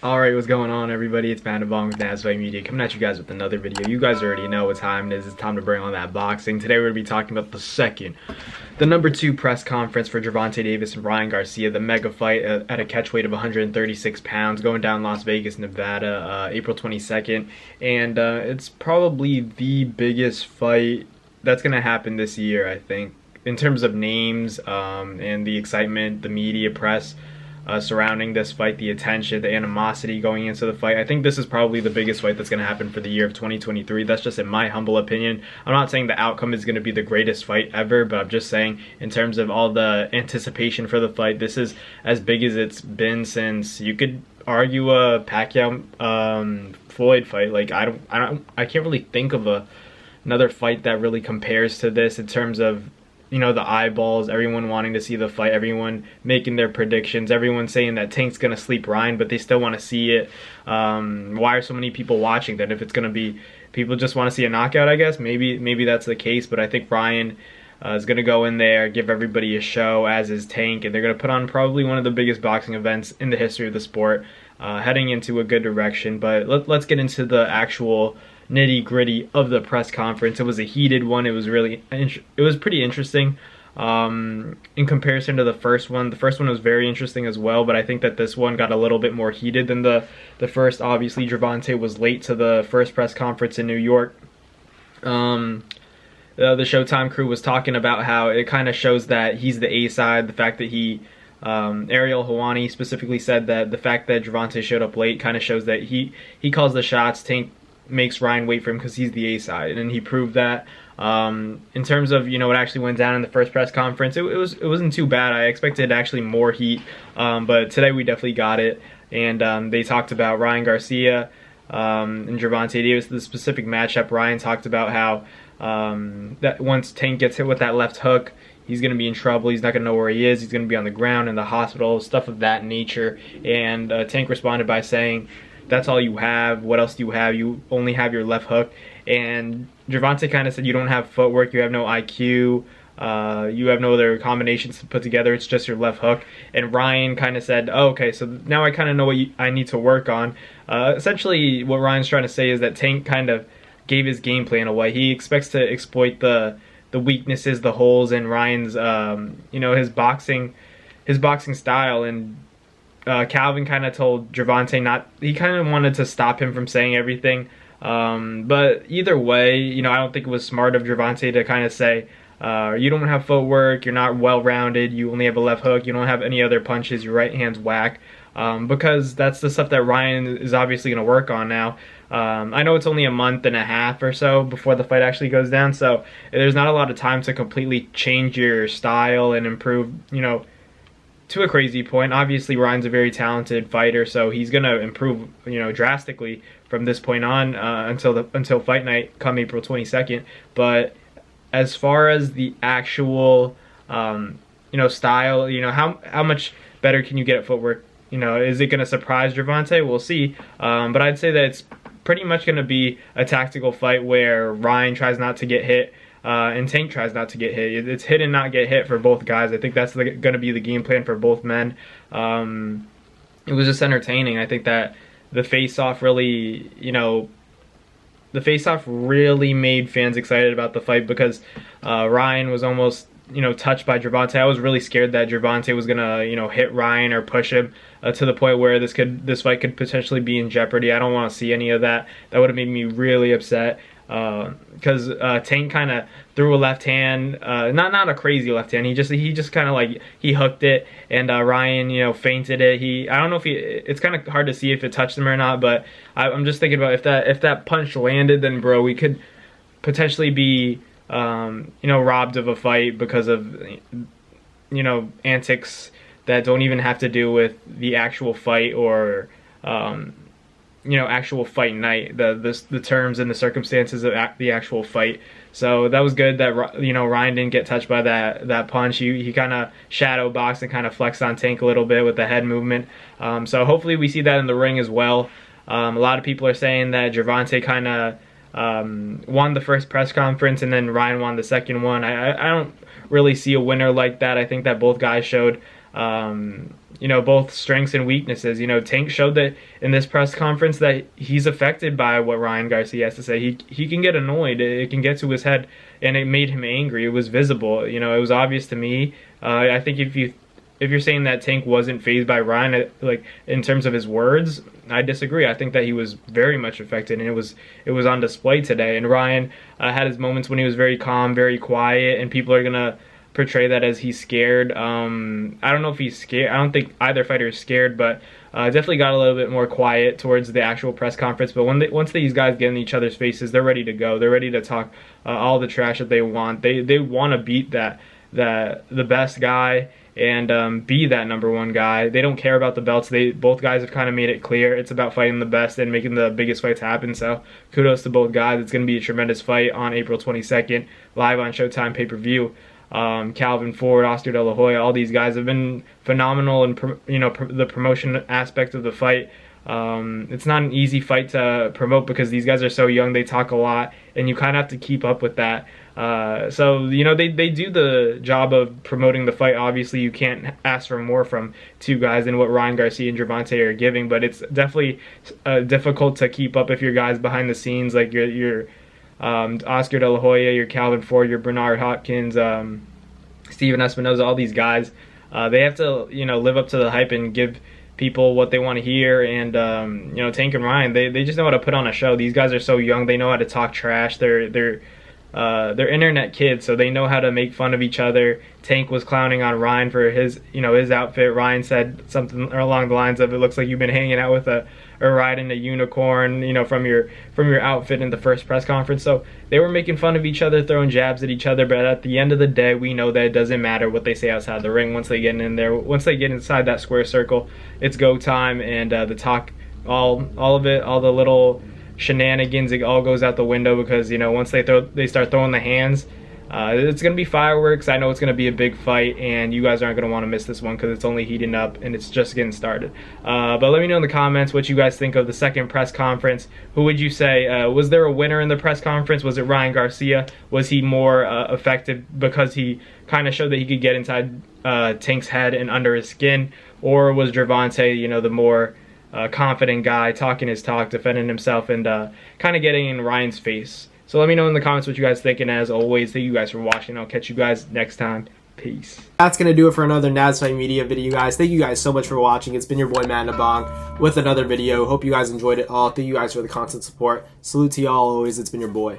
Alright, what's going on everybody? It's Bandabong with Nazway Media coming at you guys with another video. You guys already know what time it is. It's time to bring on that boxing. Today we're going to be talking about the number 2 press conference for Gervonta Davis and Ryan Garcia, the mega fight at a catch weight of 136 pounds, going down Las Vegas, Nevada, April 22nd. And it's probably the biggest fight that's going to happen this year, I think, in terms of names and the excitement, the media press surrounding this fight, the attention, the animosity going into the fight. I think this is probably the biggest fight that's going to happen for the year of 2023. That's just in my humble opinion. I'm not saying the outcome is going to be the greatest fight ever, but I'm just saying in terms of all the anticipation for the fight, this is as big as it's been since, you could argue, a Pacquiao Floyd fight. Like I can't really think of another fight that really compares to this in terms of, you know, the eyeballs, everyone wanting to see the fight, everyone making their predictions, everyone saying that Tank's going to sleep Ryan, but they still want to see it. Why are so many people watching that? If it's going to be, people just want to see a knockout, I guess. Maybe that's the case, but I think Ryan is going to go in there, give everybody a show, as is Tank, and they're going to put on probably one of the biggest boxing events in the history of the sport, heading into a good direction. But let's get into the actual nitty-gritty of the press conference. It was a heated one. It was pretty interesting in comparison to the first one. The first one was very interesting as well, but I think that this one got a little bit more heated than the first. Obviously, Gervonta was late to the first press conference in New York. The Showtime crew was talking about how it kind of shows that he's the A-side, the fact that he Ariel Helwani specifically said that the fact that Gervonta showed up late kind of shows that he calls the shots. Tank makes Ryan wait for him because he's the A-side, and he proved that. In terms of, you know, what actually went down in the first press conference, it wasn't too bad. I expected actually more heat, but today we definitely got it. And they talked about Ryan Garcia and Gervonta Davis, the specific matchup. Ryan talked about how that once Tank gets hit with that left hook, he's going to be in trouble. He's not going to know where he is. He's going to be on the ground, in the hospital, stuff of that nature. And Tank responded by saying, "That's all you have. What else do you have? You only have your left hook." And Gervonta kind of said, "You don't have footwork. You have no IQ. You have no other combinations to put together. It's just your left hook." And Ryan kind of said, "Oh, okay, so now I kind of know what I need to work on." Essentially, what Ryan's trying to say is that Tank kind of gave his game plan away. He expects to exploit the weaknesses, the holes in Ryan's, you know, his boxing style. And Calvin kind of told Gervonta he kind of wanted to stop him from saying everything. But either way, you know, I don't think it was smart of Gervonta to kind of say, you don't have footwork, you're not well-rounded, you only have a left hook, you don't have any other punches, your right hand's whack. Because that's the stuff that Ryan is obviously going to work on now. I know it's only a month and a half or so before the fight actually goes down, so there's not a lot of time to completely change your style and improve, you know, to a crazy point. Obviously, Ryan's a very talented fighter, so he's gonna improve, you know, drastically from this point on until fight night come April 22nd. But as far as the actual, you know, style, you know, how much better can you get at footwork? You know, is it gonna surprise Gervonta? We'll see. But I'd say that it's pretty much gonna be a tactical fight where Ryan tries not to get hit. And Tank tries not to get hit. It's hit and not get hit for both guys. I think that's going to be the game plan for both men. It was just entertaining. I think that the FaceOff really, you know, the FaceOff really made fans excited about the fight because Ryan was almost, you know, touched by Gervonta. I was really scared that Gervonta was gonna, you know, hit Ryan or push him to the point where this fight could potentially be in jeopardy. I don't want to see any of that. That would have made me really upset. Because Tank kind of threw a left hand, not a crazy left hand. He just kind of like he hooked it, and Ryan, you know, feinted it. I don't know if it's kind of hard to see if it touched him or not, but I'm just thinking about if that punch landed, then bro, we could potentially be you know, robbed of a fight because of, you know, antics that don't even have to do with the actual fight or you know, actual fight night, the terms and the circumstances of the actual fight. So that was good that, you know, Ryan didn't get touched by that punch. He kind of shadow boxed and kind of flexed on Tank a little bit with the head movement. So hopefully we see that in the ring as well. A lot of people are saying that Gervonta kind of won the first press conference and then Ryan won the second one. I don't really see a winner like that. I think that both guys showed both strengths and weaknesses. Tank showed that in this press conference that he's affected by what Ryan Garcia has to say. He can get annoyed. It can get to his head, and it made him angry. It was visible. It was obvious to me. I think if you're saying that Tank wasn't fazed by Ryan, like in terms of his words, I disagree. I think that he was very much affected, and it was on display today. And Ryan had his moments when he was very calm, very quiet, and people are gonna portray that as he's scared. I don't know if he's scared. I don't think either fighter is scared, but definitely got a little bit more quiet towards the actual press conference. But once these guys get in each other's faces, they're ready to go. They're ready to talk all the trash that they want. They want to beat the best guy and be that #1 guy. They don't care about the belts. Both guys have kind of made it clear it's about fighting the best and making the biggest fights happen. So kudos to both guys. It's going to be a tremendous fight on April 22nd, live on Showtime pay-per-view. Calvin Ford, Oscar De La Hoya, all these guys have been phenomenal in the promotion aspect of the fight. It's not an easy fight to promote because these guys are so young. They talk a lot, and you kind of have to keep up with that. So they do the job of promoting the fight. Obviously, you can't ask for more from two guys than what Ryan Garcia and Gervonta are giving, but it's definitely difficult to keep up if your guys behind the scenes, like your Oscar De La Hoya, your Calvin Ford, your Bernard Hopkins, Steven Espinoza, all these guys, they have to live up to the hype and give people what they want to hear. And Tank and Ryan, they just know how to put on a show. These guys are so young. They know how to talk trash. They're internet kids, so they know how to make fun of each other. Tank was clowning on Ryan for his outfit. Ryan said something along the lines of, "It looks like you've been hanging out with or riding a unicorn, from your outfit in the first press conference." So they were making fun of each other, throwing jabs at each other. But at the end of the day, we know that it doesn't matter what they say outside the ring. Once they get in there, once they get inside that square circle, it's go time. And the talk, all of it, all the little shenanigans, it all goes out the window because once they start throwing the hands, it's gonna be fireworks. I know it's gonna be a big fight, and you guys aren't gonna want to miss this one because it's only heating up and it's just getting started. But let me know in the comments what you guys think of the second press conference. Who would you say was there a winner in the press conference? Was it Ryan Garcia? Was he more effective because he kind of showed that he could get inside Tank's head and under his skin, or was Gervonta the more confident guy, talking his talk, defending himself, and kind of getting in Ryan's face? So let me know in the comments what you guys think, and as always, thank you guys for watching. I'll catch you guys next time. Peace. That's going to do it for another NASFight Media video, guys. Thank you guys so much for watching. It's been your boy, Man Bong, with another video. Hope you guys enjoyed it all. Thank you guys for the constant support. Salute to y'all always. It's been your boy.